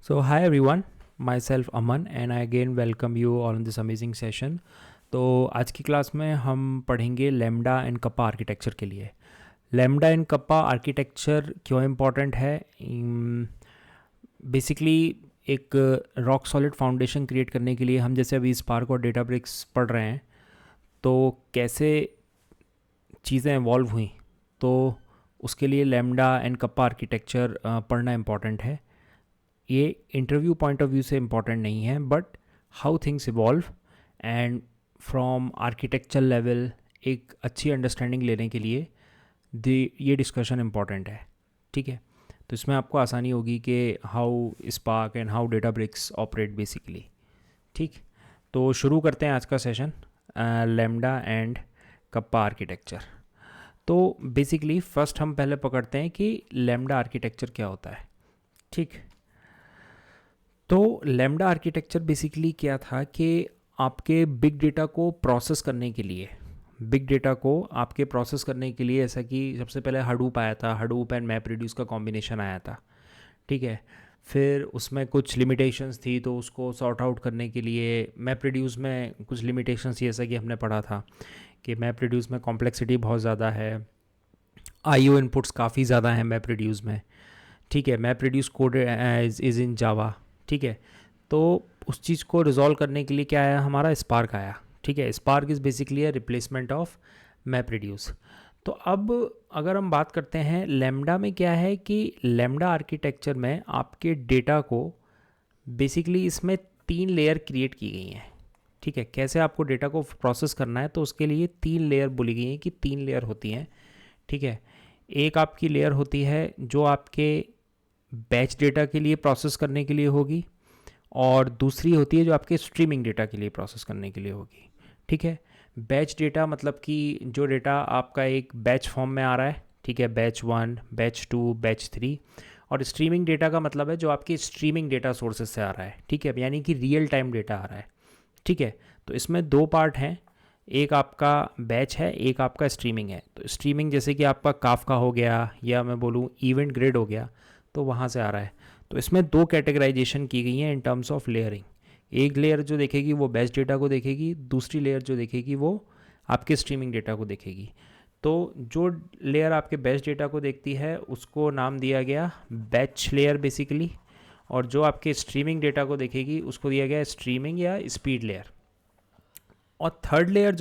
So hi everyone, myself Aman and I again welcome you all in this amazing session. तो आज की class में हम पढ़ेंगे लेमडा एंड कप्पा आर्किटेक्चर के लिए। लेमडा एंड कप्पा आर्किटेक्चर क्यों इम्पॉर्टेंट है? बेसिकली एक रॉक सॉलिड फाउंडेशन क्रिएट करने के लिए हम जैसे अभी स्पार्क और डेटाब्रिक्स पढ़ रहे हैं, तो कैसे चीज़ें इवॉल्व हुई, तो उसके लिए लेमडा एंड कप्पा आर्किटेक्चर पढ़ना इम्पॉर्टेंट है। ये इंटरव्यू पॉइंट ऑफ व्यू से इम्पॉर्टेंट नहीं है, but how things evolve and from architecture level एक अच्छी अंडरस्टैंडिंग लेने के लिए ये डिस्कशन इम्पॉर्टेंट है। ठीक है, तो इसमें आपको आसानी होगी कि how spark and how Databricks operate basically. ठीक, तो शुरू करते हैं आज का session, lambda and kappa architecture. तो बेसिकली फर्स्ट हम पहले पकड़ते हैं कि लेमडा आर्किटेक्चर क्या होता है। ठीक, तो लेमडा आर्किटेक्चर बेसिकली क्या था कि आपके बिग डेटा को प्रोसेस करने के लिए, ऐसा कि सबसे पहले हडूप आया था, हडूप एंड मैप रिड्यूस का कॉम्बिनेशन आया था। ठीक है, फिर उसमें कुछ लिमिटेशंस थी, तो उसको सॉर्ट आउट करने के लिए मैप रिड्यूस में कुछ लिमिटेशंस थी, जैसा कि हमने पढ़ा था कि मैप रिड्यूस में कॉम्प्लेक्सिटी बहुत ज़्यादा है, आईओ इनपुट्स काफ़ी ज़्यादा हैं मैप रिड्यूस में। ठीक है, map reduce code is in Java. ठीक है, तो उस चीज़ को रिजॉल्व करने के लिए क्या आया, हमारा स्पार्क आया। ठीक है, spark is basically a replacement of map reduce. तो अब अगर हम बात करते हैं लेमडा में, क्या है कि लेमडा आर्किटेक्चर में आपके डेटा को बेसिकली इसमें 3 लेयर क्रिएट की गई हैं। ठीक है, कैसे आपको डेटा को प्रोसेस करना है, तो उसके लिए 3 लेयर बोली गई हैं कि 3 लेयर होती हैं। ठीक है, एक आपकी लेयर होती है जो आपके बैच डेटा के लिए प्रोसेस करने के लिए होगी, और दूसरी होती है जो आपके स्ट्रीमिंग डेटा के लिए प्रोसेस करने के लिए होगी। ठीक है, बैच डेटा मतलब कि जो डेटा आपका एक बैच फॉर्म में आ रहा है, ठीक है, बैच 1, बैच 2, बैच 3। और स्ट्रीमिंग डेटा का मतलब है जो आपकी स्ट्रीमिंग डेटा सोर्सेज से आ रहा है। ठीक है, यानी कि रियल टाइम डेटा आ रहा है। ठीक है, तो इसमें 2 पार्ट हैं, एक आपका बैच है, एक आपका स्ट्रीमिंग है। तो स्ट्रीमिंग जैसे कि आपका काफका हो गया, या मैं बोलूँ इवेंट ग्रिड हो गया, तो वहाँ से आ रहा है। तो इसमें 2 कैटेगराइजेशन की गई हैं इन टर्म्स ऑफ लेयरिंग। एक लेयर जो देखेगी वो बैच डेटा को देखेगी, दूसरी लेयर जो देखेगी वो आपके स्ट्रीमिंग डेटा को देखेगी। तो जो लेयर आपके बैच डेटा को देखती है उसको नाम दिया गया बैच लेयर बेसिकली, और जो आपके स्ट्रीमिंग डेटा को देखेगी उसको दिया गया स्ट्रीमिंग या स्पीड लेयर। और थर्ड लेयर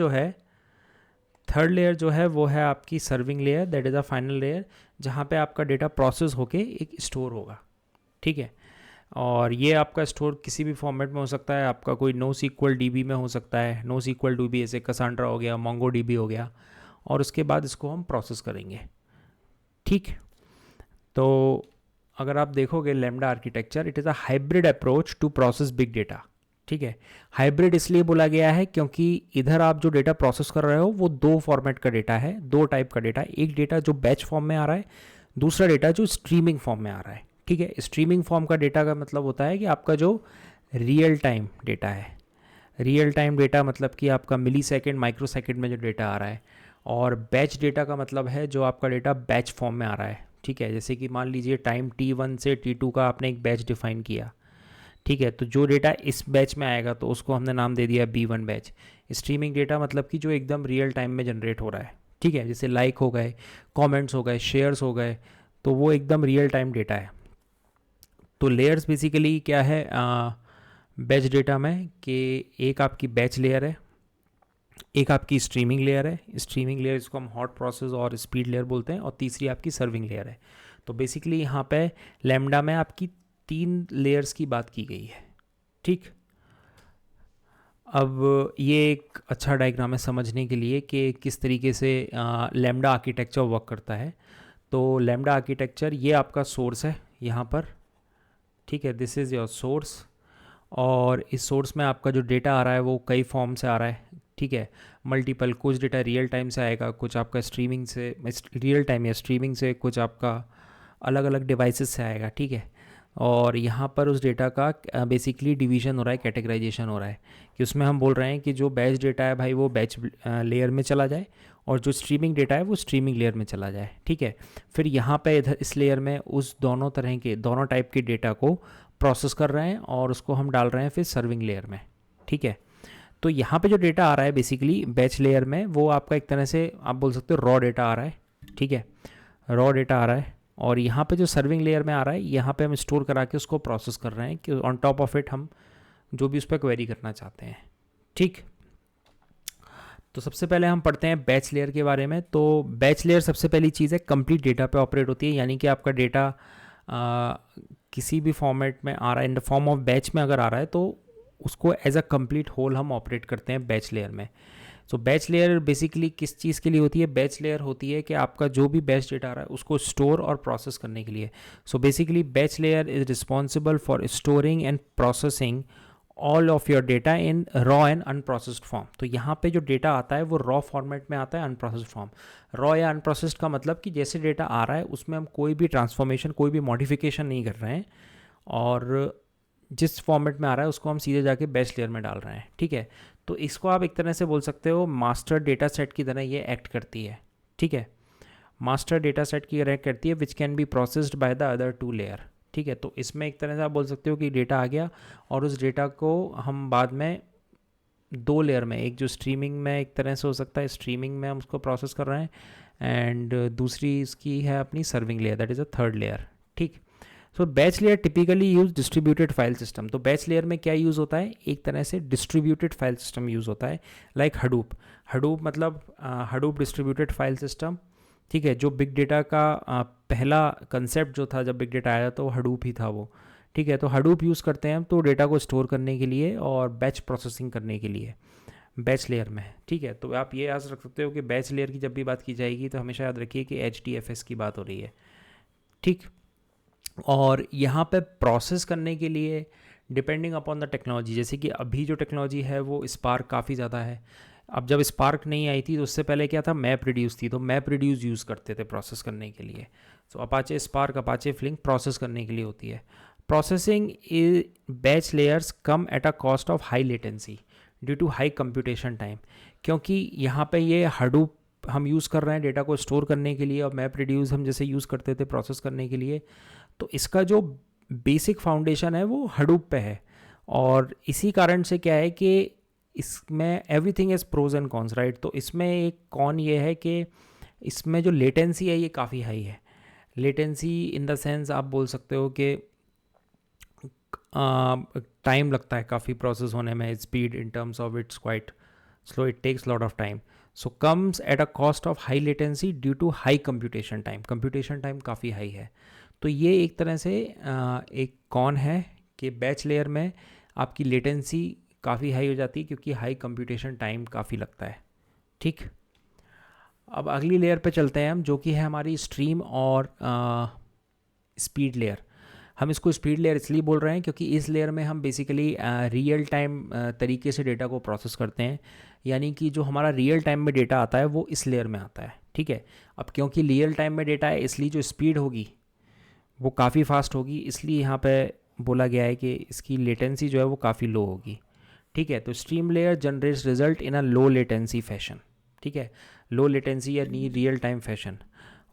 जो है वो है आपकी serving layer, that is a final layer, जहाँ पे आपका डेटा प्रोसेस होके एक स्टोर होगा। ठीक है, और ये आपका स्टोर किसी भी फॉर्मेट में हो सकता है, आपका कोई नो सीक्वल डीबी में हो सकता है, नो सीक्वल डीबी ऐसे कसांड्रा हो गया, मोंगो डीबी हो गया, और उसके बाद इसको हम प्रोसेस करेंगे। ठीक, तो अगर आप देखोगे lambda architecture, it is a hybrid approach to process big data. ठीक है, हाइब्रिड इसलिए बोला गया है क्योंकि इधर आप जो डेटा प्रोसेस कर रहे हो वो 2 फॉर्मेट का डेटा है, 2 टाइप का डेटा। एक डेटा जो बैच फॉर्म में आ रहा है, दूसरा डेटा जो स्ट्रीमिंग फॉर्म में आ रहा है। ठीक है, स्ट्रीमिंग फॉर्म का डेटा का मतलब होता है कि आपका जो रियल टाइम डेटा है, रियल टाइम डेटा मतलब कि आपका मिली सेकेंड माइक्रो सेकेंड में जो डेटा आ रहा है। और बैच डेटा का मतलब है जो आपका डेटा बैच फॉर्म में आ रहा है। ठीक है, जैसे कि मान लीजिए टाइम T1 से T2 का आपने एक बैच डिफाइन किया। ठीक है, तो जो डेटा इस बैच में आएगा तो उसको हमने नाम दे दिया B1 बैच। स्ट्रीमिंग डेटा मतलब कि जो एकदम रियल टाइम में जनरेट हो रहा है। ठीक है, जैसे लाइक हो गए, कमेंट्स हो गए, शेयर्स हो गए, तो वो एकदम रियल टाइम डेटा है। तो लेयर्स बेसिकली क्या है बैच डेटा में, कि एक आपकी बैच लेयर है, एक आपकी स्ट्रीमिंग लेयर है, स्ट्रीमिंग लेयर इसको हम हॉट प्रोसेस और स्पीड लेयर बोलते हैं, और तीसरी आपकी सर्विंग लेयर है। तो बेसिकली यहाँ पे लेमडा में आपकी 3 लेयर्स की बात की गई है। ठीक, अब ये एक अच्छा डायग्राम है समझने के लिए कि किस तरीके से लेमडा आर्किटेक्चर वर्क करता है। तो लेमडा आर्किटेक्चर, ये आपका सोर्स है यहाँ पर। ठीक है, दिस इज़ योर सोर्स, और इस सोर्स में आपका जो डेटा आ रहा है वो कई फॉर्म से आ रहा है। ठीक है, मल्टीपल, कुछ डेटा रियल टाइम से आएगा, कुछ आपका स्ट्रीमिंग से, रियल टाइम या स्ट्रीमिंग से, कुछ आपका अलग अलग डिवाइसेस से आएगा। ठीक है, और यहाँ पर उस डेटा का बेसिकली डिवीजन हो रहा है, कैटेगराइजेशन हो रहा है, कि उसमें हम बोल रहे हैं कि जो बैच डेटा है भाई वो बैच लेयर में चला जाए, और जो स्ट्रीमिंग डेटा है वो स्ट्रीमिंग लेयर में चला जाए। ठीक है, फिर यहाँ पे इधर इस लेयर में उस दोनों तरह के, दोनों टाइप के डेटा को प्रोसेस कर रहे हैं और उसको हम डाल रहे हैं फिर सर्विंग लेयर में, ठीक है। तो यहाँ पे जो डेटा आ रहा है बेसिकली बैच लेयर में, वो आपका एक तरह से आप बोल सकते हो रॉ डेटा आ रहा है, ठीक है, रॉ डेटा आ रहा है। और यहाँ पे जो सर्विंग लेयर में आ रहा है, यहाँ पे हम स्टोर करा के उसको प्रोसेस कर रहे हैं कि ऑन टॉप ऑफ इट हम जो भी उस पर क्वेरी करना चाहते हैं, ठीक। तो सबसे पहले हम पढ़ते हैं बैच लेयर के बारे में। तो बैच लेयर सबसे पहली चीज़ है, कंप्लीट डेटा पे ऑपरेट होती है, यानी कि आपका डेटा किसी भी फॉर्मेट में आ रहा है, in the form of batch में अगर आ रहा है तो उसको एज अ कंप्लीट होल हम ऑपरेट करते हैं बैच लेयर में। सो बैच लेयर बेसिकली किस चीज़ के लिए होती है? बैच लेयर होती है कि आपका जो भी बैच डेटा आ रहा है उसको स्टोर और प्रोसेस करने के लिए। So basically batch layer is responsible for storing and processing all of your data in raw and unprocessed form. तो यहाँ पे जो डेटा आता है वो रॉ फॉर्मेट में आता है, अनप्रोसेस्ड फॉर्म। रॉ या अनप्रोसेस्ड का मतलब कि जैसे डेटा आ रहा है उसमें हम कोई भी ट्रांसफॉर्मेशन, कोई भी मॉडिफिकेशन नहीं कर रहे हैं, और जिस फॉर्मेट में आ रहा है उसको हम सीधे जाके बैच लेयर में डाल रहे हैं, ठीक है। तो इसको आप एक तरह से बोल सकते हो मास्टर डेटा सेट की तरह ये एक्ट करती है, ठीक है। मास्टर डेटा सेट की तरह करती है which can be processed by the other two layer, ठीक है। तो इसमें एक तरह से आप बोल सकते हो कि डेटा आ गया और उस डेटा को हम बाद में दो लेयर में, एक जो स्ट्रीमिंग में एक तरह से हो सकता है, स्ट्रीमिंग में हम उसको प्रोसेस कर रहे हैं, एंड दूसरी इसकी है अपनी serving layer, that is a third layer, ठीक। So batch layer typically use distributed file system. तो बैच लेयर में क्या यूज़ होता है? एक तरह से डिस्ट्रीब्यूटेड फाइल सिस्टम यूज़ होता है, लाइक हडूप। हडूप मतलब हडूप डिस्ट्रीब्यूटेड फाइल सिस्टम, ठीक है। जो बिग डेटा का पहला कंसेप्ट जो था जब बिग डेटा आया तो हडूप ही था वो, ठीक है। तो हडूप यूज़ करते हैं हम तो डेटा को स्टोर करने के लिए और बैच प्रोसेसिंग करने के लिए बैच लेयर में, ठीक है। तो आप ये याद रख सकते हो कि बैच लेयर की जब भी बात की जाएगी तो हमेशा याद रखिए कि HDFS की बात हो रही है, ठीक। और यहाँ पे प्रोसेस करने के लिए डिपेंडिंग अपॉन द टेक्नोलॉजी, जैसे कि अभी जो टेक्नोलॉजी है वो स्पार्क काफ़ी ज़्यादा है। अब जब स्पार्क नहीं आई थी तो उससे पहले क्या था? मैप रिड्यूस थी, तो मैप रिड्यूस यूज़ करते थे प्रोसेस करने के लिए। So Apache Spark, Apache Flink process करने के लिए होती है। Processing batch layers come at a cost of high latency due to high computation time, क्योंकि यहाँ पे ये हडूप हम यूज़ कर रहे हैं डेटा को स्टोर करने के लिए, और मैप रिड्यूस हम जैसे यूज़ करते थे प्रोसेस करने के लिए। तो इसका जो बेसिक फाउंडेशन है वो हडूप पे है, और इसी कारण से क्या है कि इसमें everything is pros and cons, right. तो इसमें एक कॉन ये है कि इसमें जो लेटेंसी है ये काफ़ी हाई है। लेटेंसी इन द सेंस आप बोल सकते हो कि टाइम लगता है काफ़ी प्रोसेस होने में, speed in terms of it's quite slow, it takes lot of time. So comes at a cost of high latency due to high computation time. Computation time काफ़ी हाई है। तो ये एक तरह से एक कॉन है कि बैच लेयर में आपकी लेटेंसी काफ़ी हाई हो जाती है क्योंकि हाई कंप्यूटेशन टाइम काफ़ी लगता है, ठीक। अब अगली लेयर पे चलते हैं हम, जो कि है हमारी स्ट्रीम और स्पीड लेयर। हम इसको स्पीड लेयर इसलिए बोल रहे हैं क्योंकि इस लेयर में हम बेसिकली रियल टाइम तरीके से डेटा को प्रोसेस करते हैं, यानी कि जो हमारा रियल टाइम में डेटा आता है वो इस लेयर में आता है, ठीक है। अब क्योंकि रियल टाइम में डेटा है इसलिए जो स्पीड होगी वो काफ़ी फास्ट होगी, इसलिए यहाँ पे बोला गया है कि इसकी लेटेंसी जो है वो काफ़ी लो होगी, ठीक है। तो stream layer generates result in a low latency fashion, ठीक है, लो लेटेंसी या नी रियल टाइम फैशन।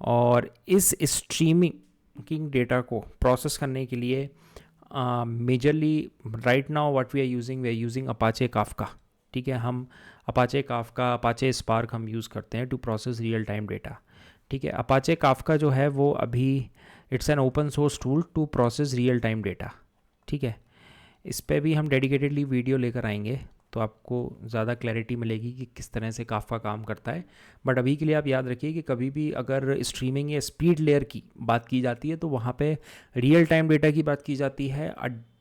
और इस स्ट्रीमिंग डेटा को प्रोसेस करने के लिए majorly right now what we are using Apache Kafka, ठीक है। हम अपाचे काफका, अपाचे स्पार्क हम यूज़ करते हैं to process real time data, ठीक है। अपाचे काफका जो है वो अभी it's an open source tool to process real time data, ठीक है। इस पर भी हम डेडिकेटेडली वीडियो लेकर आएंगे तो आपको ज़्यादा क्लैरिटी मिलेगी कि किस तरह से काफका काम करता है। बट अभी के लिए आप याद रखिए कि कभी भी अगर स्ट्रीमिंग या स्पीड लेयर की बात की जाती है तो वहाँ पे रियल टाइम डेटा की बात की जाती है,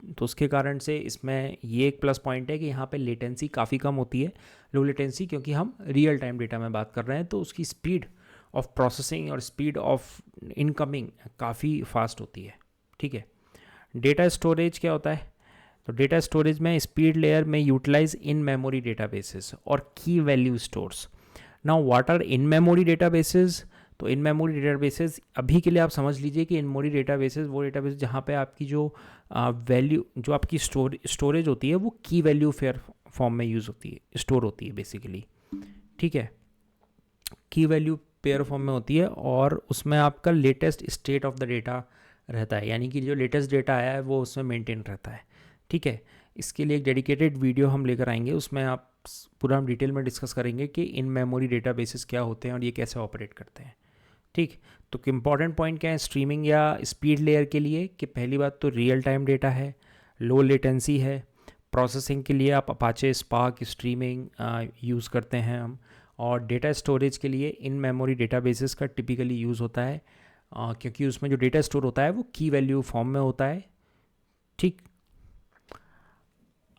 तो उसके कारण से इसमें ये एक प्लस पॉइंट है कि यहाँ पे लेटेंसी काफ़ी कम होती है, लो लेटेंसी, क्योंकि हम रियल टाइम डेटा में बात कर रहे हैं तो उसकी स्पीड ऑफ प्रोसेसिंग और स्पीड ऑफ इनकमिंग काफ़ी फास्ट होती है, ठीक है। डेटा स्टोरेज क्या होता है? तो डेटा स्टोरेज में स्पीड लेयर में यूटिलाइज इन मेमोरी डेटाबेसेस और key value stores. Now what are in memory databases? तो इन मेमोरी डेटाबेसेस अभी के लिए आप समझ लीजिए कि इन मेमोरी डेटाबेसेस वो डेटाबेस जहाँ पे आपकी जो वैल्यू, जो आपकी स्टोरेज होती है वो की वैल्यू फेयर फॉर्म में यूज़ होती है, स्टोर होती है बेसिकली, ठीक है। की वैल्यू पेयर फॉर्म में होती है और उसमें आपका latest state of the data रहता है, यानी कि जो लेटेस्ट डेटा आया है वो उसमें मेंटेन रहता है। ठीक है, इसके लिए एक डेडिकेटेड वीडियो हम लेकर आएंगे, उसमें आप पूरा हम डिटेल में डिस्कस करेंगे कि इन मेमोरी डेटाबेसेस क्या होते हैं और ये कैसे ऑपरेट करते हैं। ठीक, तो इंपॉर्टेंट पॉइंट क्या है स्ट्रीमिंग या स्पीड लेयर के लिए, कि पहली बात तो रियल टाइम डेटा है, लो लेटेंसी है, प्रोसेसिंग के लिए आप अपाचे स्पार्क स्ट्रीमिंग यूज़ करते हैं हम, और डेटा स्टोरेज के लिए इन मेमोरी डेटाबेसेस का टिपिकली यूज़ होता है, क्योंकि उसमें जो डेटा स्टोर होता है वो की वैल्यू फॉर्म में होता है। ठीक,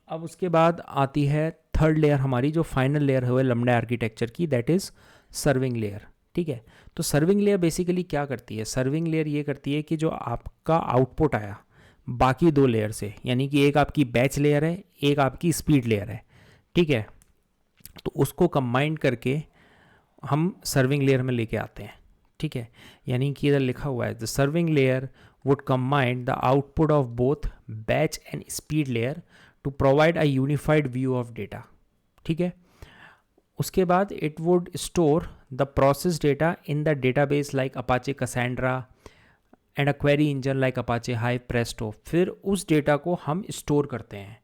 अब उसके बाद आती है थर्ड लेयर हमारी, जो फाइनल लेयर है लैम्डा आर्किटेक्चर की, दैट इज़ सर्विंग लेयर। ठीक है, तो सर्विंग लेयर बेसिकली क्या करती है, सर्विंग लेयर ये करती है कि जो आपका आउटपुट आया बाकी दो लेयर से, यानी कि एक आपकी बैच लेयर है, एक आपकी स्पीड लेयर है, ठीक है, तो उसको कंबाइन करके हम सर्विंग लेयर में लेके आते हैं। ठीक है, यानी कि इधर लिखा हुआ है the serving layer would combine the output of both batch and speed layer to provide a unified view of data. ठीक है, उसके बाद it would store the process data in the database like Apache Cassandra and a query engine like Apache Hive Presto. फिर उस data को हम store करते हैं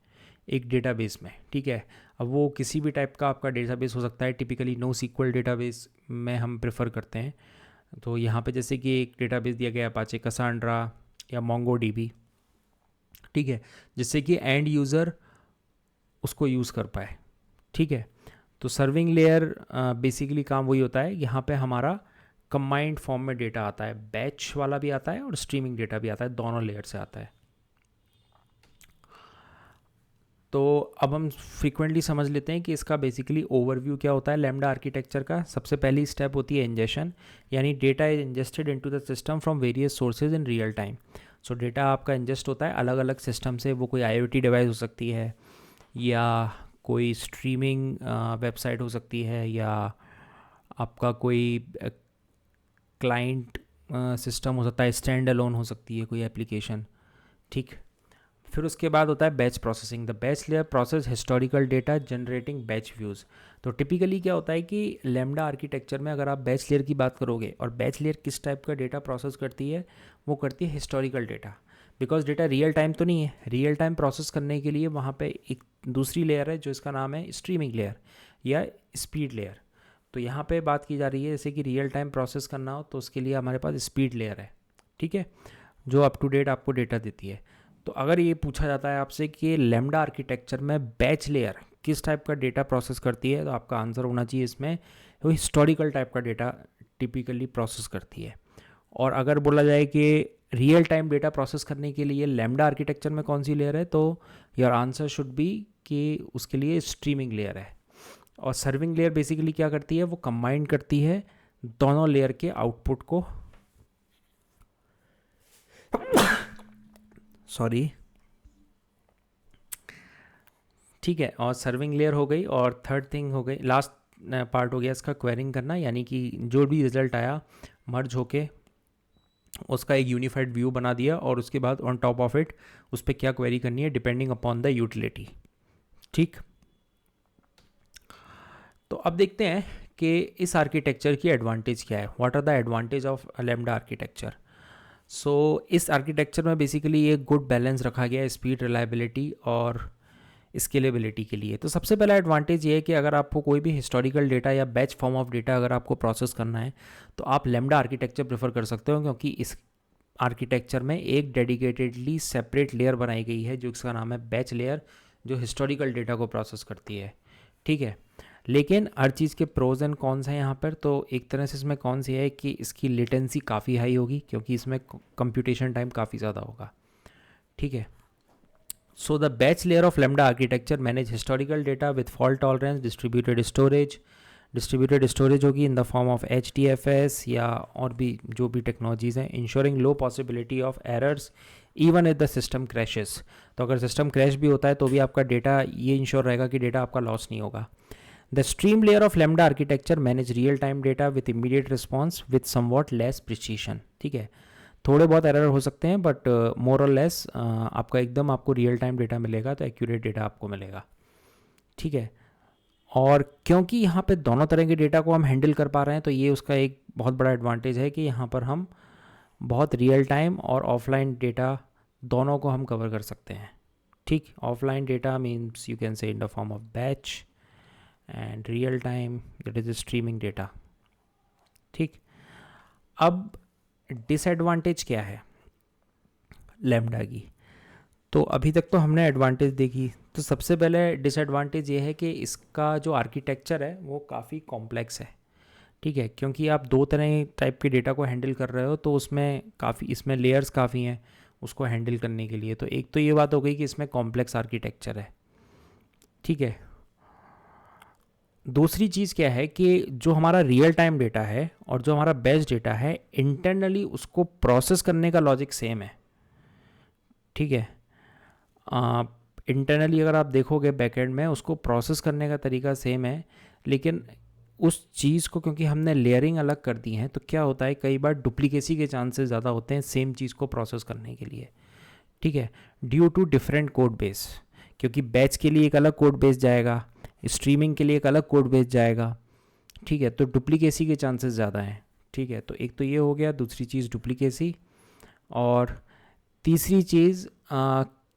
एक डेटाबेस में। ठीक है, अब वो किसी भी टाइप का आपका डेटाबेस हो सकता है, टिपिकली नो सीक्वल डेटाबेस में हम प्रेफर करते हैं। तो यहाँ पे जैसे कि एक डेटाबेस दिया गया अपाचे कसांड्रा या मोंगो डीबी, ठीक है, जिससे कि एंड यूज़र उसको यूज़ कर पाए। ठीक है, तो सर्विंग लेयर बेसिकली काम वही होता है, यहाँ पे हमारा कंबाइंड फॉर्म में डेटा आता है, बैच वाला भी आता है और स्ट्रीमिंग डेटा भी आता है, दोनों लेयर से आता है। तो अब हम फ्रीक्वेंटली समझ लेते हैं कि इसका बेसिकली ओवरव्यू क्या होता है लैम्डा आर्किटेक्चर का। सबसे पहली स्टेप होती है इंजेशन, यानी data is ingested into the system from various sources in real time. So data आपका इंजेस्ट होता है अलग अलग सिस्टम से, वो कोई आईओटी डिवाइस हो सकती है या कोई स्ट्रीमिंग वेबसाइट हो सकती है या आपका कोई क्लाइंट सिस्टम हो सकता है, स्टैंड अलोन हो सकती है कोई एप्लीकेशन। ठीक, फिर उसके बाद होता है batch processing. The batch layer process historical data generating batch views. तो टिपिकली क्या होता है कि लैम्डा आर्किटेक्चर में अगर आप बैच लेयर की बात करोगे, और बैच लेयर किस टाइप का डेटा प्रोसेस करती है, वो करती है historical data, because data real time तो नहीं है। रियल टाइम प्रोसेस करने के लिए वहाँ पे एक दूसरी लेयर है जो इसका नाम है स्ट्रीमिंग लेयर या स्पीड लेयर। तो यहाँ पे बात की जा रही है जैसे कि रियल टाइम प्रोसेस करना हो तो उसके लिए हमारे पास स्पीड लेयर है, ठीक है, जो अप टू डेट आपको डेटा देती है। तो अगर ये पूछा जाता है आपसे कि लैम्डा आर्किटेक्चर में बैच लेयर किस टाइप का डेटा प्रोसेस करती है, तो आपका आंसर होना चाहिए इसमें वो हिस्टोरिकल टाइप का डेटा टिपिकली प्रोसेस करती है। और अगर बोला जाए कि रियल टाइम डेटा प्रोसेस करने के लिए लैम्डा आर्किटेक्चर में कौन सी लेयर है, तो योर आंसर शुड बी कि उसके लिए स्ट्रीमिंग लेयर है। और सर्विंग लेयर बेसिकली क्या करती है, वो कंबाइन करती है दोनों लेयर के आउटपुट को, सॉरी, ठीक है, और सर्विंग लेयर हो गई। और थर्ड थिंग हो गई, लास्ट पार्ट हो गया इसका क्वेरिंग करना, यानी कि जो भी रिजल्ट आया मर्ज होके उसका एक यूनिफाइड व्यू बना दिया और उसके बाद ऑन टॉप ऑफ इट उस पर क्या क्वेरी करनी है डिपेंडिंग अपॉन द यूटिलिटी। ठीक, तो अब देखते हैं कि इस आर्किटेक्चर की एडवांटेज क्या है, what are the advantage of lambda architecture. So इस आर्किटेक्चर में बेसिकली एक गुड बैलेंस रखा गया है स्पीड, रिलायबिलिटी और स्केलेबिलिटी के लिए। तो सबसे पहला एडवांटेज ये है कि अगर आपको कोई भी हिस्टोरिकल डेटा या बैच फॉर्म ऑफ डेटा अगर आपको प्रोसेस करना है तो आप लैम्डा आर्किटेक्चर प्रेफर कर सकते हो, क्योंकि इस आर्किटेक्चर में एक डेडिकेटेडली सेपरेट लेयर बनाई गई है जो इसका नाम है बैच लेयर, जो हिस्टोरिकल डेटा को प्रोसेस करती है। ठीक है, लेकिन हर चीज़ के प्रोज एंड कॉन्स हैं यहाँ पर। तो एक तरह से इसमें कौन सी है कि इसकी लेटेंसी काफ़ी हाई होगी, क्योंकि इसमें कंप्यूटेशन टाइम काफ़ी ज़्यादा होगा। ठीक है, so the batch layer of lambda architecture manage historical data with fault tolerance, distributed storage होगी in the form of HDFS या और भी जो भी टेक्नोलॉजीज़ हैं, ensuring low possibility of errors even if the system crashes। तो अगर system crash भी होता है तो भी आपका डेटा ये इंश्योर रहेगा कि डेटा आपका लॉस नहीं होगा। The stream layer of lambda architecture manage real time data with immediate response with somewhat less precision. ठीक है, थोड़े बहुत एरर हो सकते हैं बट मोर और लेस आपका एकदम आपको रियल टाइम डेटा मिलेगा, तो एक्यूरेट डेटा आपको मिलेगा। ठीक है, और क्योंकि यहाँ पे दोनों तरह के डेटा को हम हैंडल कर पा रहे हैं तो ये उसका एक बहुत बड़ा एडवांटेज है कि यहाँ पर हम बहुत रियल टाइम और ऑफलाइन डेटा दोनों को हम कवर कर सकते हैं। ठीक, offline data means you can say in the form of batch, and real time that is streaming data. ठीक, अब डिसएडवांटेज क्या है लैम्डा की? तो अभी तक तो हमने एडवांटेज देखी, तो सबसे पहले डिसएडवांटेज ये है कि इसका जो आर्किटेक्चर है वो काफ़ी कॉम्प्लेक्स है। ठीक है, क्योंकि आप दो तरह टाइप के डेटा को हैंडल कर रहे हो, तो उसमें काफ़ी, इसमें लेयर्स काफ़ी हैं उसको हैंडल करने के लिए। तो एक तो ये बात हो गई कि इसमें कॉम्प्लेक्स आर्किटेक्चर है। ठीक है, दूसरी चीज़ क्या है कि जो हमारा रियल टाइम डेटा है और जो हमारा बैच डेटा है, इंटरनली उसको प्रोसेस करने का लॉजिक सेम है। ठीक है, इंटरनली अगर आप देखोगे बैकएंड में, उसको प्रोसेस करने का तरीका सेम है, लेकिन उस चीज़ को क्योंकि हमने लेयरिंग अलग कर दी है, तो क्या होता है, कई बार डुप्लीकेसी के चांसेस ज़्यादा होते हैं सेम चीज़ को प्रोसेस करने के लिए। ठीक है, due to different code base, क्योंकि बैच के लिए एक अलग कोड बेस जाएगा, स्ट्रीमिंग के लिए एक अलग कोड बेस जाएगा। ठीक है, तो डुप्लीकेसी के चांसेस ज़्यादा हैं। ठीक है, तो एक तो ये हो गया, दूसरी चीज़ डुप्लीकेसी, और तीसरी चीज़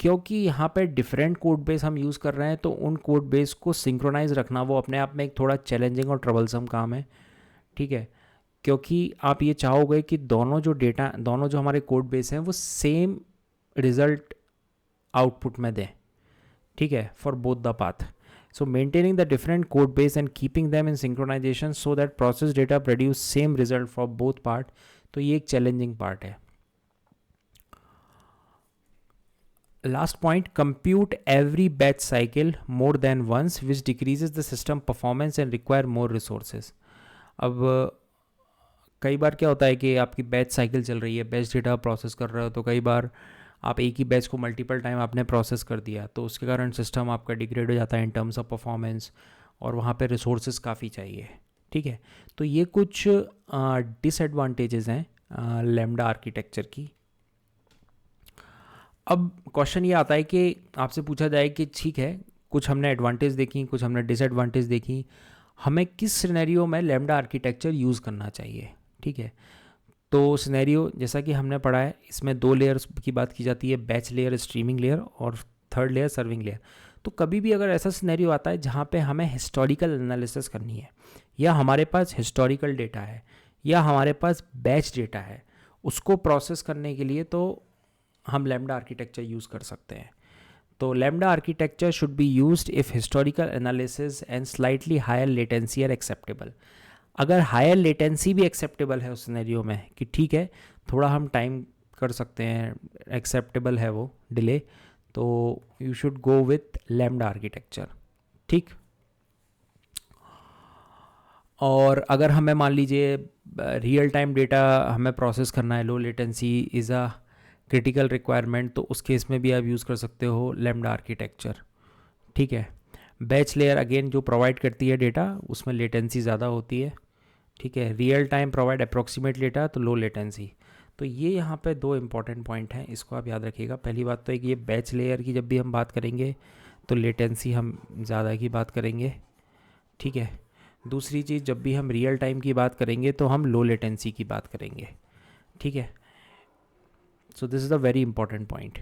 क्योंकि यहाँ पे डिफरेंट कोड बेस हम यूज़ कर रहे हैं, तो उन कोड बेस को सिंक्रोनाइज रखना वो अपने आप में एक थोड़ा चैलेंजिंग और ट्रबलसम काम है। ठीक है, क्योंकि आप ये चाहोगे कि दोनों जो हमारे कोड बेस हैं वो सेम रिजल्ट आउटपुट में दें। ठीक है, for both the path. So maintaining the different code base and keeping them in synchronization so that process data produce same result for both part, तो ये एक चैलेंजिंग पार्ट है। Last point, compute every batch cycle more than once, which decreases the system performance and require more resources. अब कई बार क्या होता है कि आपकी बैच साइकिल चल रही है, बैच डेटा प्रोसेस कर रहे हो, तो कई बार आप एक ही बैच को मल्टीपल टाइम आपने प्रोसेस कर दिया, तो उसके कारण सिस्टम आपका डिग्रेड हो जाता है इन टर्म्स ऑफ परफॉर्मेंस, और वहाँ पे रिसोर्सेज काफ़ी चाहिए। ठीक है, तो ये कुछ डिसएडवांटेजेस हैं लैम्डा आर्किटेक्चर की। अब क्वेश्चन ये आता है कि आपसे पूछा जाए कि ठीक है, कुछ हमने एडवांटेज देखी, कुछ हमने डिसएडवांटेज देखी, हमें किस सिनेरियो में लैम्डा आर्किटेक्चर यूज़ करना चाहिए। ठीक है, तो सिनेरियो जैसा कि हमने पढ़ा है, इसमें दो लेयर्स की बात की जाती है, बैच लेयर, स्ट्रीमिंग लेयर, और थर्ड लेयर सर्विंग लेयर। तो कभी भी अगर ऐसा सिनेरियो आता है जहाँ पे हमें हिस्टोरिकल एनालिसिस करनी है, या हमारे पास हिस्टोरिकल डेटा है, या हमारे पास बैच डेटा है, उसको प्रोसेस करने के लिए तो हम लैम्डा आर्किटेक्चर यूज़ कर सकते हैं। तो lambda architecture should be used if historical analysis and slightly higher latency are acceptable. अगर हायर लेटेंसी भी एक्सेप्टेबल है उस सिनेरियो में, कि ठीक है थोड़ा हम टाइम कर सकते हैं, एक्सेप्टेबल है वो डिले, तो you should go with lambda architecture. ठीक, और अगर हमें मान लीजिए रियल टाइम डेटा हमें प्रोसेस करना है, low latency is a critical requirement, तो उस केस में भी आप यूज़ कर सकते हो लैम्डा आर्किटेक्चर। ठीक है, बैच लेयर अगेन जो प्रोवाइड करती है डेटा, उसमें लेटेंसी ज़्यादा होती है। ठीक है, real time provide approximate data, तो लो लेटेंसी। तो ये यहाँ पे दो इंपॉर्टेंट पॉइंट हैं, इसको आप याद रखिएगा। पहली बात तो है कि ये बैच लेयर की जब भी हम बात करेंगे तो लेटेंसी हम ज़्यादा की बात करेंगे। ठीक है, दूसरी चीज़, जब भी हम रियल टाइम की बात करेंगे तो हम लो लेटेंसी की बात करेंगे। ठीक है, so this is a very important point.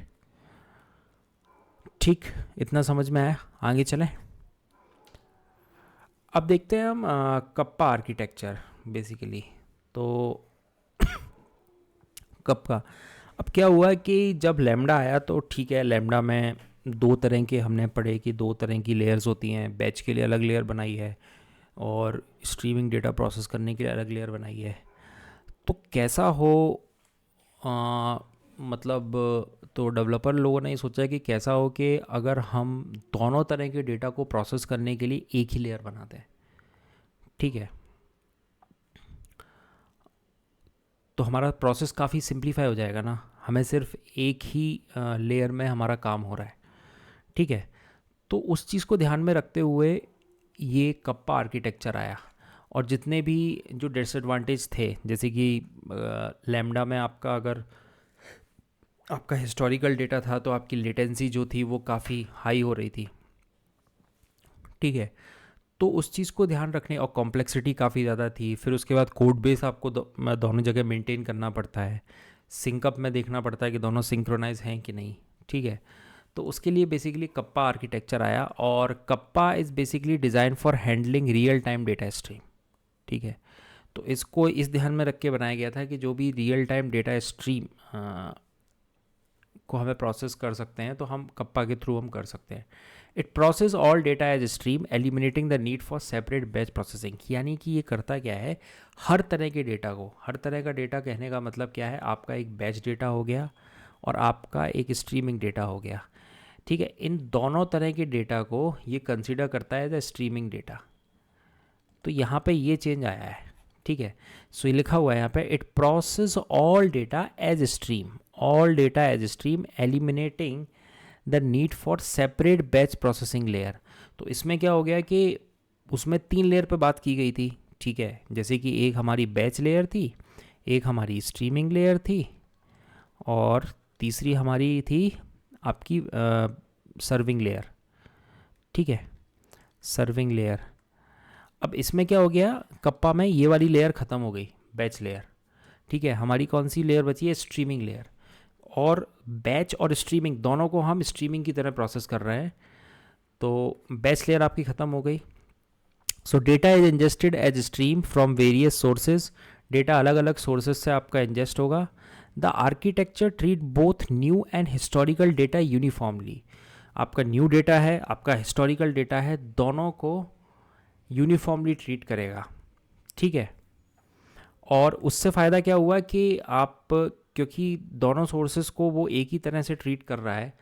ठीक, इतना समझ में आया, आगे चलें। अब देखते हैं हम कप्पा आर्किटेक्चर बेसिकली। तो कप्पा, अब क्या हुआ कि जब लैम्डा आया तो ठीक है, लैम्डा में दो तरह के हमने पढ़े कि दो तरह की लेयर्स होती हैं, बैच के लिए अलग लेयर बनाई है और स्ट्रीमिंग डेटा प्रोसेस करने के लिए अलग लेयर बनाई है। तो कैसा हो, मतलब, तो डेवलपर लोगों ने ये सोचा कि कैसा हो कि अगर हम दोनों तरह के डेटा को प्रोसेस करने के लिए एक ही लेयर बना दें। ठीक है, तो हमारा प्रोसेस काफ़ी सिंप्लीफाई हो जाएगा ना, हमें सिर्फ एक ही लेयर में हमारा काम हो रहा है। ठीक है, तो उस चीज़ को ध्यान में रखते हुए ये कप्पा आर्किटेक्चर आया। और जितने भी जो डिसएडवांटेज थे, जैसे कि लैम्डा में आपका अगर आपका हिस्टोरिकल डेटा था तो आपकी लेटेंसी जो थी वो काफ़ी हाई हो रही थी। ठीक है, तो उस चीज़ को ध्यान रखने, और कॉम्प्लेक्सिटी काफ़ी ज़्यादा थी। फिर उसके बाद कोड बेस आपको दोनों जगह मेंटेन करना पड़ता है, सिंकअप में देखना पड़ता है कि दोनों सिंक्रोनाइज हैं कि नहीं, ठीक है। तो उसके लिए बेसिकली कप्पा आर्किटेक्चर आया, और kappa is basically design for handling real time data stream, ठीक है। तो इसको इस ध्यान में रख के बनाया गया था कि जो भी रियल टाइम डेटा स्ट्रीम को हमें प्रोसेस कर सकते हैं तो हम कप्पा के थ्रू हम कर सकते हैं। It process all data as stream eliminating the need for separate batch processing. यानी कि ये करता क्या है, हर तरह के डेटा को, हर तरह का डेटा कहने का मतलब क्या है, आपका एक बैच डेटा हो गया और आपका एक स्ट्रीमिंग डेटा हो गया, ठीक है। इन दोनों तरह के डेटा को ये कंसिडर करता है एज स्ट्रीमिंग डेटा। तो यहाँ पे ये चेंज आया है, ठीक है। सो ये लिखा हुआ है यहाँ पे, it process all data as stream, all data as stream eliminating the need for separate batch processing layer. तो इसमें क्या हो गया कि उसमें 3 लेयर पे बात की गई थी, ठीक है। जैसे कि एक हमारी बैच लेयर थी, एक हमारी स्ट्रीमिंग लेयर थी, और तीसरी हमारी थी आपकी सर्विंग लेयर, ठीक है, सर्विंग लेयर। अब इसमें क्या हो गया, कप्पा में ये वाली लेयर ख़त्म हो गई, बैच लेयर, ठीक है। हमारी कौन सी लेयर बची है, स्ट्रीमिंग लेयर। और बैच और स्ट्रीमिंग दोनों को हम स्ट्रीमिंग की तरह प्रोसेस कर रहे हैं, तो बैच लेयर आपकी ख़त्म हो गई। So data is ingested as stream from various sources, data अलग अलग सोर्सेज से आपका इंजेस्ट होगा। The architecture treat both new and historical data uniformly. आपका न्यू डेटा है, आपका हिस्टोरिकल डेटा है, दोनों को यूनिफॉर्मली ट्रीट करेगा, ठीक है। और उससे फ़ायदा क्या हुआ कि आप, क्योंकि दोनों सोर्सेज को वो एक ही तरह से ट्रीट कर रहा है,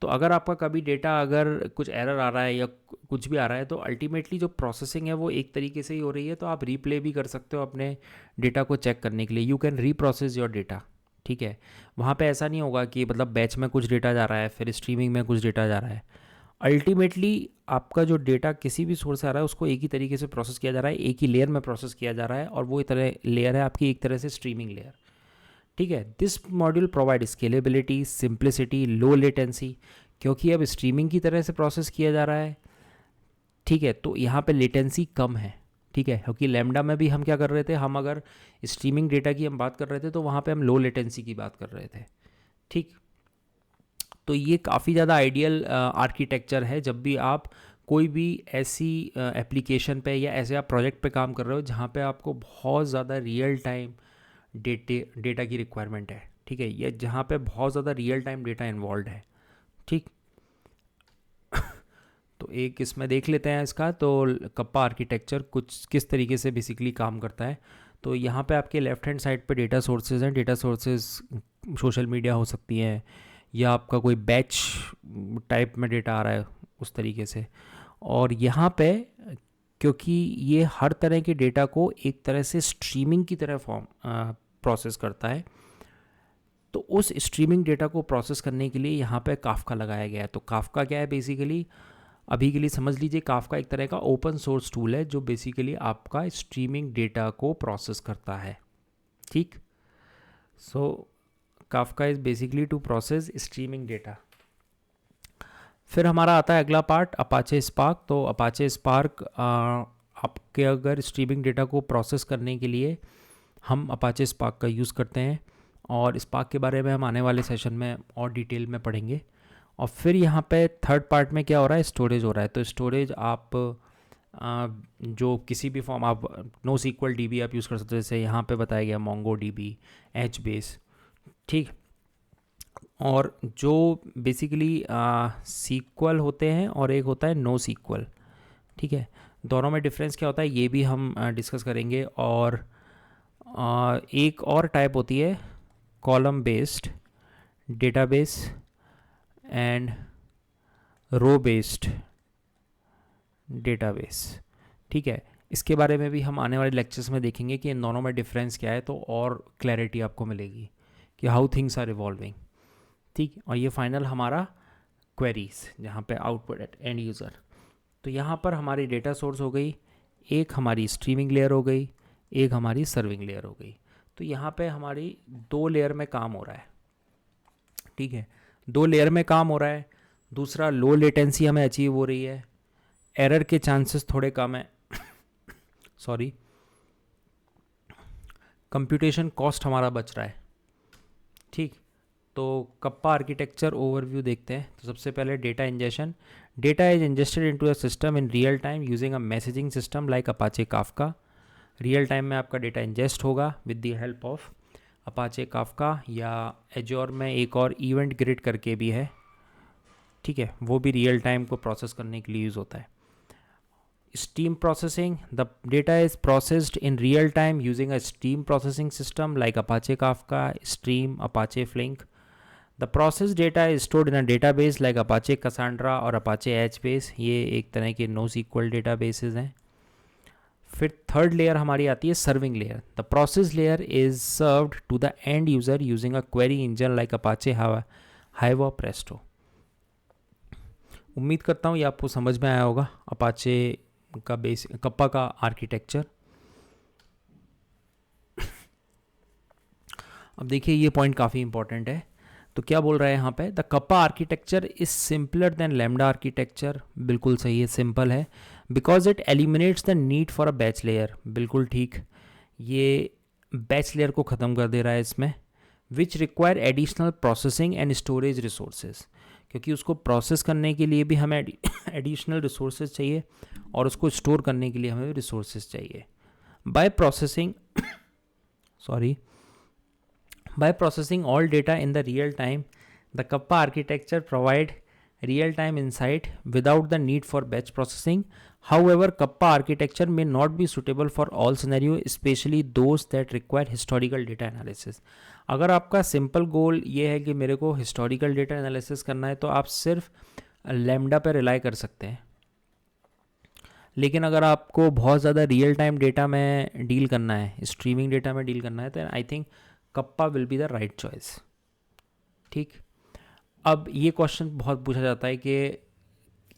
तो अगर आपका कभी डेटा अगर कुछ एरर आ रहा है या कुछ भी आ रहा है, तो अल्टीमेटली जो प्रोसेसिंग है वो एक तरीके से ही हो रही है, तो आप रीप्ले भी कर सकते हो अपने डेटा को चेक करने के लिए। You can reprocess your data, ठीक है। वहाँ पे ऐसा नहीं होगा कि मतलब बैच में कुछ डेटा जा रहा है फिर स्ट्रीमिंग में कुछ डेटा जा रहा है। अल्टीमेटली आपका जो डेटा किसी भी सोर्स से आ रहा है उसको एक ही तरीके से प्रोसेस किया जा रहा है, एक ही लेयर में प्रोसेस किया जा रहा है, और वो तरह लेयर है आपकी एक तरह से स्ट्रीमिंग लेयर, ठीक है। This module provide scalability, simplicity, low latency, क्योंकि अब स्ट्रीमिंग की तरह से प्रोसेस किया जा रहा है, ठीक है। तो यहाँ पे लेटेंसी कम है, ठीक है, क्योंकि लैम्डा में भी हम क्या कर रहे थे, हम अगर स्ट्रीमिंग डेटा की हम बात कर रहे थे तो वहाँ पे हम लो लेटेंसी की बात कर रहे थे, ठीक। तो ये काफ़ी ज़्यादा आइडियल आर्किटेक्चर है जब भी आप कोई भी ऐसी एप्लीकेशन पे या ऐसे आप प्रोजेक्ट पे काम कर रहे हो जहाँ पे आपको बहुत ज़्यादा रियल टाइम डेटा की रिक्वायरमेंट है, ठीक है, या जहाँ पे बहुत ज़्यादा रियल टाइम डेटा इन्वॉल्व है, ठीक। तो एक इसमें देख लेते हैं इसका, तो कप्पा आर्किटेक्चर कुछ किस तरीके से बेसिकली काम करता है। तो यहाँ पे आपके लेफ्ट हैंड साइड पे डेटा सोर्सेज हैं, डेटा सोर्सेज सोशल मीडिया हो सकती हैं, या आपका कोई बैच टाइप में डेटा आ रहा है उस तरीके से। और यहाँ पे क्योंकि ये हर तरह के डेटा को एक तरह से स्ट्रीमिंग की तरह प्रोसेस करता है, तो उस स्ट्रीमिंग डेटा को प्रोसेस करने के लिए यहाँ पे काफ्का लगाया गया है। तो काफ्का क्या है बेसिकली, अभी के लिए समझ लीजिए काफ्का एक तरह का ओपन सोर्स टूल है जो बेसिकली आपका स्ट्रीमिंग डेटा को प्रोसेस करता है, ठीक। So Kafka is basically to process streaming data. फिर हमारा आता है अगला पार्ट, अपाचे स्पार्क। तो अपाचे स्पार्क आपके अगर स्ट्रीमिंग डेटा को प्रोसेस करने के लिए हम अपाचे स्पार्क का यूज़ करते हैं, और स्पार्क के बारे में हम आने वाले सेशन में और डिटेल में पढ़ेंगे। और फिर यहाँ पे थर्ड पार्ट में क्या हो रहा है, स्टोरेज हो रहा है। तो स्टोरेज आप जो किसी भी फॉर्म, आप नो सीक्वल डीबी आप यूज़ कर सकते हो, जैसे यहाँ पे बताया गया मोंगो डीबी, एच बेस, ठीक। और जो बेसिकली सीक्वल होते हैं और एक होता है नो सीक्वल, ठीक है। दोनों में डिफरेंस क्या होता है ये भी हम डिस्कस करेंगे। और एक और टाइप होती है column based database and row based database, ठीक है। इसके बारे में भी हम आने वाले लेक्चर्स में देखेंगे कि इन दोनों में डिफरेंस क्या है, तो और क्लैरिटी आपको मिलेगी कि हाउ थिंग्स आर इवॉल्विंग, ठीक। और ये फाइनल हमारा क्वेरीज जहाँ पे आउटपुट एट एंड यूज़र। तो यहाँ पर हमारी डेटा सोर्स हो गई, एक हमारी स्ट्रीमिंग लेयर हो गई, एक हमारी सर्विंग लेयर हो गई। तो यहाँ पे हमारी 2 लेयर में काम हो रहा है, ठीक है, 2 लेयर में काम हो रहा है। दूसरा, लो लेटेंसी हमें अचीव हो रही है, एरर के चांसेस थोड़े कम है, सॉरी, कंप्यूटेशन कॉस्ट हमारा बच रहा है, ठीक। तो कप्पा आर्किटेक्चर ओवरव्यू देखते हैं। तो सबसे पहले data ingestion. Data is ingested into a system in real time using a messaging system like Apache Kafka. Real time में आपका डेटा इंजेस्ट होगा with the help of Apache Kafka, या एजोर में एक और इवेंट ग्रिड करके भी है, ठीक है, वो भी रियल टाइम को प्रोसेस करने के लिए यूज़ होता है। Steam processing, the data is processed in real time using a stream processing system like Apache Kafka, Stream, Apache Flink. The processed data is stored in a database like Apache Cassandra और Apache HBase। ये एक तरह के NoSQL databases हैं। फिर third layer हमारी आती है serving layer. The process layer is served to the end user using a query engine like Apache Hive और प्रेस्टो। उम्मीद करता हूँ ये आपको समझ में आया होगा अपाचे का बेसिक कप्पा का आर्किटेक्चर। अब देखिए ये पॉइंट काफ़ी इंपॉर्टेंट है। तो क्या बोल रहा है यहाँ पे, the kappa architecture is simpler then lambda architecture. बिल्कुल सही है, सिंपल है, because it eliminates the need for a batch layer. बिल्कुल ठीक, ये बैच लेयर को ख़त्म कर दे रहा है इसमें। Which require additional processing and storage resources, क्योंकि उसको प्रोसेस करने के लिए भी हमें एडिशनल रिसोर्सेज चाहिए और उसको स्टोर करने के लिए हमें रिसोर्सेज चाहिए। By processing by processing all data in the real time, the Kappa architecture provide real time insight without the need for batch processing. However, Kappa architecture may not be suitable for all scenarios, especially those that require historical data analysis. अगर आपका simple गोल ये है कि मेरे को historical data analysis करना है तो आप सिर्फ लैम्डा पर रिलाई कर सकते हैं। लेकिन अगर आपको बहुत ज़्यादा रियल टाइम डेटा में डील करना है, स्ट्रीमिंग डेटा में डील करना है, तो I think kappa will be the right choice. ठीक। अब ये क्वेश्चन बहुत पूछा जाता है कि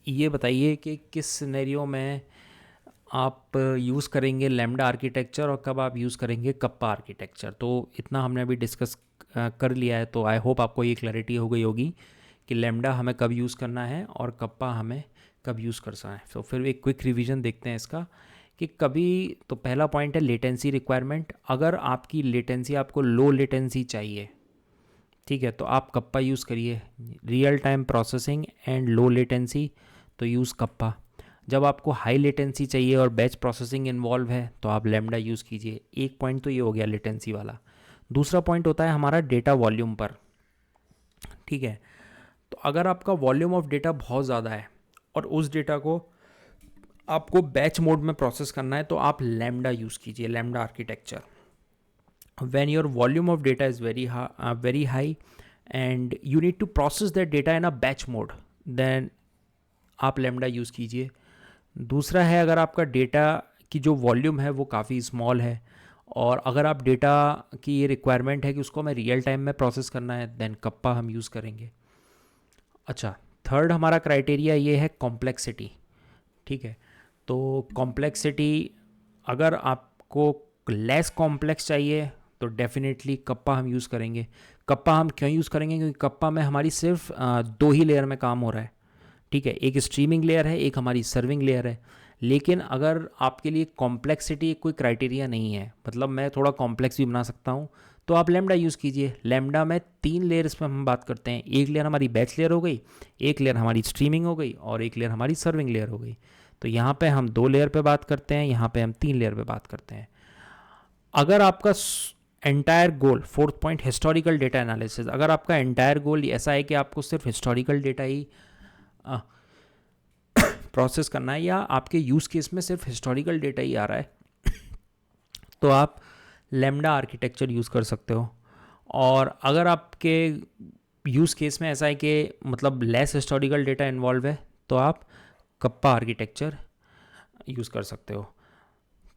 ये बताइए कि किस सिनेरियो में आप यूज़ करेंगे लैम्डा आर्किटेक्चर और कब आप यूज़ करेंगे कप्पा आर्किटेक्चर। तो इतना हमने अभी डिस्कस कर लिया है, तो आई होप आपको ये क्लैरिटी हो गई होगी कि लैम्डा हमें कब यूज़ करना है और कप्पा हमें कब यूज़ करना है। तो फिर एक क्विक रिवीजन देखते हैं इसका कि कभी, तो पहला पॉइंट है लेटेंसी रिक्वायरमेंट। अगर आपकी लेटेंसी, आपको लो लेटेंसी चाहिए, ठीक है, तो आप कप्पा यूज़ करिए। Real time processing and low latency, तो यूज़ कप्पा। जब आपको हाई लेटेंसी चाहिए और बैच प्रोसेसिंग इन्वॉल्व है तो आप लैम्डा यूज़ कीजिए। एक पॉइंट तो ये हो गया लेटेंसी वाला। दूसरा पॉइंट होता है हमारा डेटा वॉल्यूम पर, ठीक है। तो अगर आपका वॉल्यूम ऑफ डेटा बहुत ज़्यादा है और उस डेटा को आपको बैच मोड में प्रोसेस करना है तो आप लैम्डा यूज़ कीजिए, lambda architecture. When your volume of data is very high and you need to process that data in a batch mode, then आप लैम्डा यूज़ कीजिए। दूसरा है, अगर आपका डेटा की जो वॉल्यूम है वो काफ़ी स्मॉल है और अगर आप डेटा की ये रिक्वायरमेंट है कि उसको हमें रियल टाइम में प्रोसेस करना है, देन कप्पा हम यूज़ करेंगे। अच्छा, थर्ड हमारा क्राइटेरिया ये है कॉम्प्लेक्सिटी, ठीक है। तो कॉम्प्लेक्सिटी, अगर आपको लेस कॉम्प्लेक्स चाहिए तो डेफिनेटली कप्पा हम यूज़ करेंगे। कप्पा हम क्यों यूज़ करेंगे, क्योंकि कप्पा में हमारी सिर्फ दो ही लेयर में काम हो रहा है, ठीक है। एक स्ट्रीमिंग लेयर है, एक हमारी सर्विंग लेयर है। लेकिन अगर आपके लिए कॉम्प्लेक्सिटी कोई क्राइटेरिया नहीं है, मतलब मैं थोड़ा कॉम्प्लेक्स भी बना सकता हूँ, तो आप लैम्डा यूज़ कीजिए। लैम्डा में 3 लेयर्स पे हम बात करते हैं। एक लेयर हमारी बैच लेयर हो गई, एक लेयर हमारी स्ट्रीमिंग हो गई और एक लेयर हमारी सर्विंग लेयर हो गई। तो यहाँ पे हम 2 लेयर पे बात करते हैं, यहाँ पे हम 3 लेयर पे बात करते हैं। अगर आपका entire goal, fourth point, historical data analysis, अगर आपका एंटायर गोल ऐसा है कि आपको सिर्फ हिस्टोरिकल डेटा ही प्रोसेस करना है या आपके यूज़ केस में सिर्फ हिस्टोरिकल डेटा ही आ रहा है, तो आप लैम्डा आर्किटेक्चर यूज़ कर सकते हो। और अगर आपके यूज़ केस में ऐसा है कि मतलब लेस हिस्टोरिकल डेटा इन्वॉल्व है, तो आप कप्पा आर्किटेक्चर यूज़ कर सकते हो,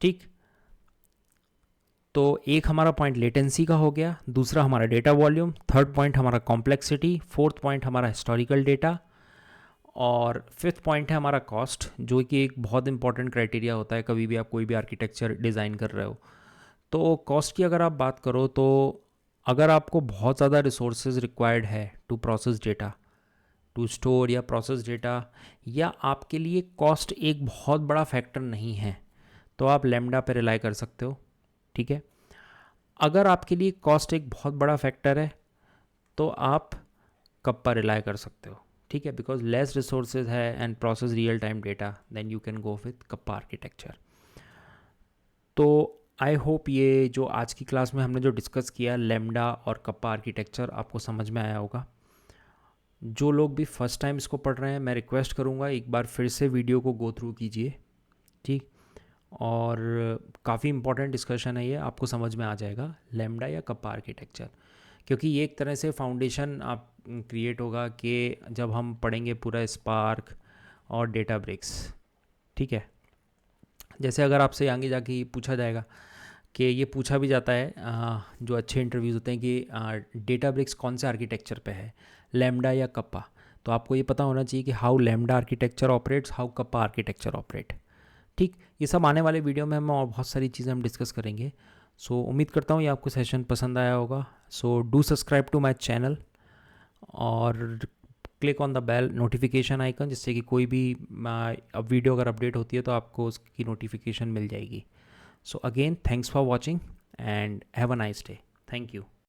ठीक। तो एक हमारा पॉइंट लेटेंसी का हो गया, दूसरा हमारा डेटा वॉल्यूम, थर्ड पॉइंट हमारा कॉम्प्लेक्सिटी, फोर्थ पॉइंट हमारा हिस्टोरिकल डेटा और फिफ्थ पॉइंट है हमारा कॉस्ट, जो कि एक बहुत इंपॉर्टेंट क्राइटेरिया होता है कभी भी आप कोई भी आर्किटेक्चर डिज़ाइन कर रहे हो। तो कॉस्ट की अगर आप बात करो, तो अगर आपको बहुत ज़्यादा रिसोर्सेज रिक्वायर्ड है to process data, to store या प्रोसेस डेटा, या आपके लिए कॉस्ट एक बहुत बड़ा फैक्टर नहीं है, तो आप लैम्डा पे रिलाई कर सकते हो, ठीक है। अगर आपके लिए कॉस्ट एक बहुत बड़ा फैक्टर है, तो आप कप्पा रिलाई कर सकते हो, ठीक है, बिकॉज लेस रिसोर्सेज है and process real time data, then you can go with Kappa architecture. तो आई होप ये जो आज की क्लास में हमने जो डिस्कस किया लैम्डा और कप्पा आर्किटेक्चर आपको समझ में आया होगा। जो लोग भी फर्स्ट टाइम इसको पढ़ रहे हैं, मैं रिक्वेस्ट करूँगा एक बार फिर से वीडियो को गो थ्रू कीजिए, ठीक। और काफ़ी इंपॉर्टेंट डिस्कशन है ये, आपको समझ में आ जाएगा लैम्डा या कप्पा आर्किटेक्चर, क्योंकि ये एक तरह से फाउंडेशन आप क्रिएट होगा कि जब हम पढ़ेंगे पूरा स्पार्क और डेटाब्रिक्स, ठीक है। जैसे अगर आपसे आगे जाके पूछा जाएगा कि ये पूछा भी जाता है जो अच्छे इंटरव्यूज़ होते हैं कि डेटाब्रिक्स कौन से आर्किटेक्चर पे है, लैम्डा या कप्पा, तो आपको ये पता होना चाहिए कि how lambda architecture operates, how kappa architecture operate, ठीक। ये सब आने वाले वीडियो में हम और बहुत सारी चीज़ें हम डिस्कस करेंगे। सो उम्मीद करता हूँ ये आपको सेशन पसंद आया होगा। So do subscribe to my channel और click on the bell notification icon, जिससे कि कोई भी अब वीडियो अगर अपडेट होती है तो आपको उसकी नोटिफिकेशन मिल जाएगी। So again thanks for watching and have a nice day. Thank you.